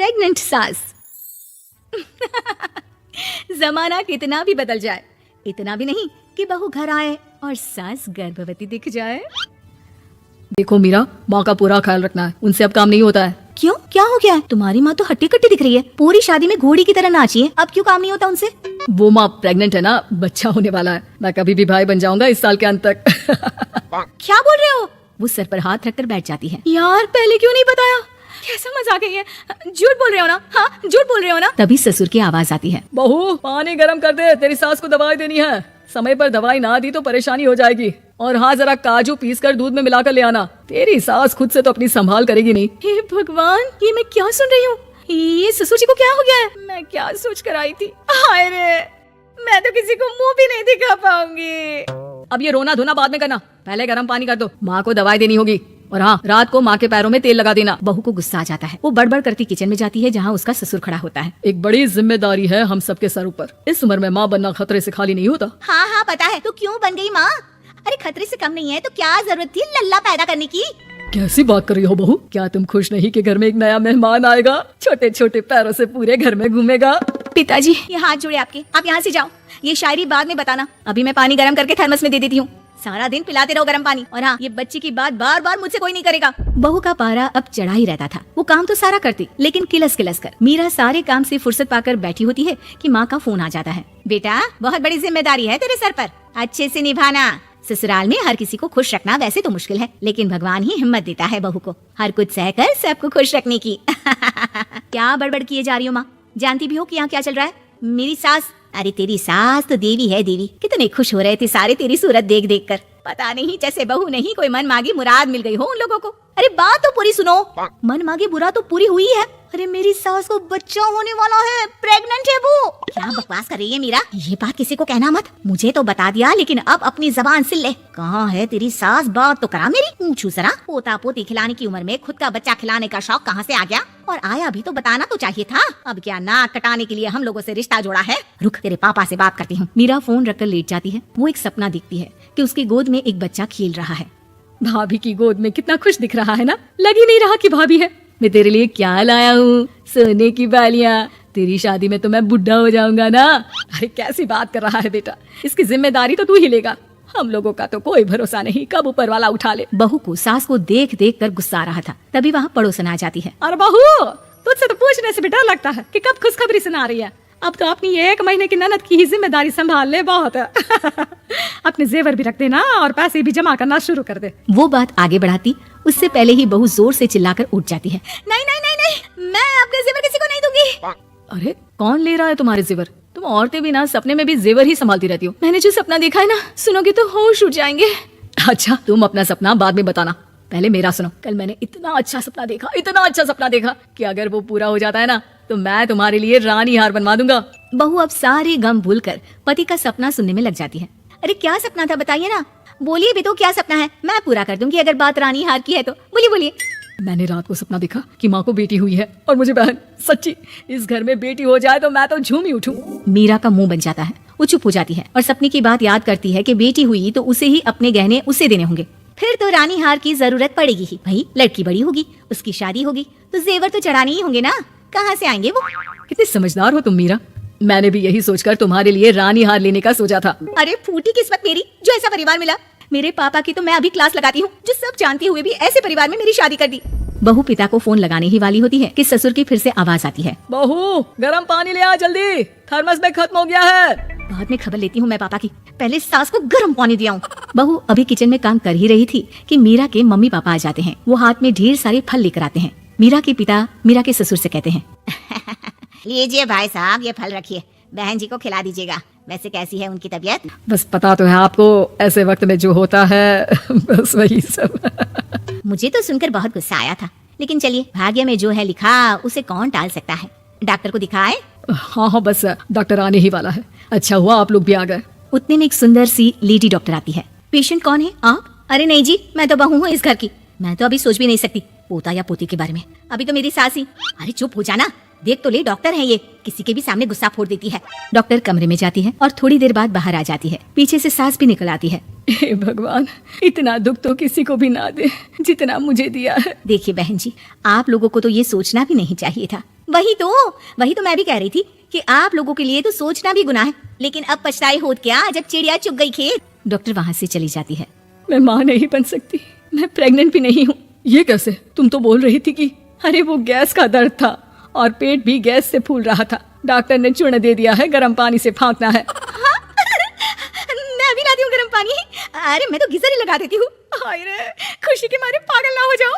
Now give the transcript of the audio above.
Pregnant सास। जमाना कितना भी बदल जाए, इतना भी नहीं कि बहू घर आए और सास गर्भवती दिख जाए। देखो मीरा, माँ का पूरा ख्याल रखना है, उनसे अब काम नहीं होता है। क्यों, क्या हो गया है? तुम्हारी माँ तो हट्टी कट्टी दिख रही है, पूरी शादी में घोड़ी की तरह नाची है, अब क्यों काम नहीं होता उनसे? वो माँ प्रेग्नेंट है ना, बच्चा होने वाला है। मैं कभी भी भाई बन जाऊंगा इस साल के अंत तक। क्या बोल रहे हो? वो सर पर हाथ रखकर बैठ जाती है। यार पहले क्यों नहीं बताया? कैसा मजाक है ये? झूठ बोल रहे हो ना? हाँ झूठ बोल रहे हो ना? तभी ससुर की आवाज आती है। बहू पानी गर्म कर दे, तेरी सास को दवाई देनी है। समय पर दवाई ना दी तो परेशानी हो जाएगी। और हाँ, जरा काजू पीसकर दूध में मिलाकर ले आना। तेरी सास खुद से तो अपनी संभाल करेगी नहीं। हे भगवान, ये मैं क्या सुन रही हूँ? ये ससुर जी को क्या हो गया है? मैं क्या सोच कर आई थी? हाय रे, मैं तो किसी को मुंह भी नहीं दिखा पाऊंगी। अब ये रोना धोना बाद में करना, पहले गर्म पानी कर दो। माँ को दवाई देनी होगी। और हाँ, रात को माँ के पैरों में तेल लगा देना। बहू को गुस्सा आ जाता है, वो बड़बड़ करती किचन में जाती है जहाँ उसका ससुर खड़ा होता है। एक बड़ी जिम्मेदारी है हम सबके सर ऊपर। इस उम्र में माँ बनना खतरे से खाली नहीं होता। हाँ हाँ पता है, तो क्यों बन गई माँ? अरे खतरे से कम नहीं है तो क्या जरूरत थी लल्ला पैदा करने की? कैसी बात कर रही हो बहू? क्या तुम खुश नहीं कि घर में एक नया मेहमान आएगा, छोटे छोटे पैरों से पूरे घर में घूमेगा? पिताजी ये हाथ जोड़े आपके, आप यहाँ से जाओ। ये शायरी बाद में बताना, अभी मैं पानी गर्म करके थर्मस में दे देती हूँ। सारा दिन पिलाते रहो गर्म पानी। और हाँ, ये बच्चे की बात बार बार मुझसे कोई नहीं करेगा। बहू का पारा अब चढ़ा ही रहता था। वो काम तो सारा करती, लेकिन किलस किलस कर। मीरा सारे काम से फुर्सत पाकर बैठी होती है कि माँ का फोन आ जाता है। बेटा बहुत बड़ी जिम्मेदारी है तेरे सर पर, अच्छे से निभाना। ससुराल में हर किसी को खुश रखना वैसे तो मुश्किल है, लेकिन भगवान ही हिम्मत देता है बहू को हर कुछ सहकर सबको खुश रखने की। क्या बड़बड़ किए जा रही हो माँ? जानती भी हो कि यहाँ क्या चल रहा है? मेरी सास, अरे तेरी सास तो देवी है देवी। कितने खुश हो रहे थे सारे तेरी सूरत देख देख कर। पता नहीं जैसे बहू नहीं कोई मन मांगी मुराद मिल गई हो उन लोगों को। अरे बात तो पूरी सुनो। मन मांगी मुराद तो पूरी हुई है। अरे मेरी सास को बच्चा होने वाला है, प्रेग्नेंट है वो। क्या बकवास कर रही है मीरा? ये बात किसी को कहना मत। मुझे तो बता दिया, लेकिन अब अपनी जबान सिल ले। कहाँ है तेरी सास? बात तो करा मेरी। पूछू जरा, पोता पोती खिलाने की उम्र में खुद का बच्चा खिलाने का शौक कहाँ से आ गया? और आया भी तो बताना तो चाहिए था। अब क्या नाक कटाने के लिए हम लोगों से रिश्ता जोड़ा है? रुक, तेरे पापा से बात करती हूँ। मीरा फोन रखकर लेट जाती है। वो एक सपना देखती है कि उसकी गोद में एक बच्चा खेल रहा है। भाभी की गोद में कितना खुश दिख रहा है ना, लग ही नहीं रहा कि भाभी है। मैं तेरे लिए क्या लाया हूँ, सोने की बालियाँ। तेरी शादी में तो मैं बुढ़ा हो जाऊंगा ना। अरे कैसी बात कर रहा है बेटा, इसकी जिम्मेदारी तो तू ही लेगा। हम लोगों का तो कोई भरोसा नहीं, कब ऊपर वाला उठा ले। बहू को सास को देख देख कर गुस्सा आ रहा था। तभी वहाँ पड़ोसन आ जाती है। अरे बहू, तुझसे तो पूछने से भी डर लगता है कि कब खुशखबरी सुना रही है। अब तो अपनी 1 महीने की ननद की ही जिम्मेदारी संभाल ले, बहुत है। अपने जेवर भी रख देना और पैसे भी जमा करना शुरू कर दे। वो बात आगे बढ़ाती उससे पहले ही बहू जोर से चिल्लाकर उठ जाती है। नहीं नहीं नहीं नहीं, मैं अपने जेवर किसी को नहीं दूंगी। अरे कौन ले रहा है तुम्हारे जेवर? तुम औरतें भी ना सपने में भी जेवर ही संभालती रहती हो। मैंने जो सपना देखा है ना, सुनोगे तो होश उड़ जाएंगे। अच्छा, तुम अपना सपना बाद में बताना, पहले मेरा सुनो। कल मैंने इतना अच्छा सपना देखा, इतना अच्छा सपना देखा कि अगर वो पूरा हो जाता है ना तो मैं तुम्हारे लिए रानी हार बनवा दूंगा। बहू अब सारे गम भूलकर पति का सपना सुनने में लग जाती है। अरे क्या सपना था बताइए ना, बोलिए भी तो क्या सपना है, मैं पूरा कर दूंगी अगर बात रानी हार की है तो। बोलिए बोलिए। मैंने रात को सपना देखा कि माँ को बेटी हुई है और मुझे बहन। सच्ची, इस घर में बेटी हो जाए तो मैं तो झूम ही उठूं। मीरा का मुंह बन जाता है, वो चुप हो जाती है और सपने की बात याद करती है कि बेटी हुई तो उसे ही अपने गहने उसे देने होंगे। फिर तो रानी हार की जरूरत पड़ेगी ही। भाई लड़की बड़ी होगी, उसकी शादी होगी तो जेवर तो चढ़ाने ही होंगे ना, कहाँ से आएंगे वो? कितनी समझदार हो तुम मीरा। मैंने भी यही सोचकर तुम्हारे लिए रानी हार लेने का सोचा था। अरे फूटी किस्मत मेरी जो ऐसा परिवार मिला। मेरे पापा की तो मैं अभी क्लास लगाती हूँ, जो सब जानते हुए भी ऐसे परिवार में मेरी शादी कर दी। बहू पिता को फोन लगाने ही वाली होती है कि ससुर की फिर से आवाज आती है। बहू गर्म पानी ले आ जल्दी, थर्मस में खत्म हो गया है। बाद में खबर लेती हूँ मैं पापा की, पहले सास को गर्म पानी दिया हूँ। बहू अभी किचन में काम कर ही रही थी कि मीरा के मम्मी पापा आ जाते हैं। वो हाथ में ढेर सारे फल लेकर आते हैं। मीरा के पिता मीरा के ससुर से कहते हैं, लीजिए भाई साहब ये फल रखिए, बहन जी को खिला दीजिएगा। वैसे कैसी है उनकी तबीयत? बस पता तो है आपको, ऐसे वक्त में जो होता है बस वही सब। मुझे तो सुनकर बहुत गुस्सा आया था, लेकिन चलिए भाग्य में जो है लिखा उसे कौन टाल सकता है। डॉक्टर को दिखाए? हाँ, बस डॉक्टर आने ही वाला है। अच्छा हुआ आप लोग भी आ गए। उतने में एक सुंदर सी लेडी डॉक्टर आती है। पेशेंट कौन है आप? अरे नहीं जी, मैं तो बहू हूँ इस घर की। मैं तो अभी सोच भी नहीं सकती पोता या पोती के बारे में, अभी तो मेरी सास ही। अरे चुप हो जाना, देख तो ले डॉक्टर है ये, किसी के भी सामने गुस्सा फोड़ देती है। डॉक्टर कमरे में जाती है और थोड़ी देर बाद बाहर आ जाती है। पीछे से सास भी निकल आती है। हे भगवान, इतना दुख तो किसी को भी ना दे जितना मुझे दिया है। देखिए बहन जी, आप लोगों को तो ये सोचना भी नहीं चाहिए था। वही तो मैं भी कह रही थी कि आप लोगों के लिए तो सोचना भी गुनाह है, लेकिन अब पछताए होत क्या जब चिड़िया चुग गई खेत। डॉक्टर वहाँ से चली जाती है। मैं माँ नहीं बन सकती, मैं प्रेग्नेंट भी नहीं हूँ। ये कैसे? तुम तो बोल रही थी कि अरे वो गैस का दर्द था और पेट भी गैस से फूल रहा था। डॉक्टर ने चूर्ण दे दिया है, गर्म पानी से फांकना है। मैं भी लाती हूँ गर्म पानी। अरे मैं तो गीजर ही लगा देती हूँ। हाय रे, खुशी के मारे पागल ना हो जाओ।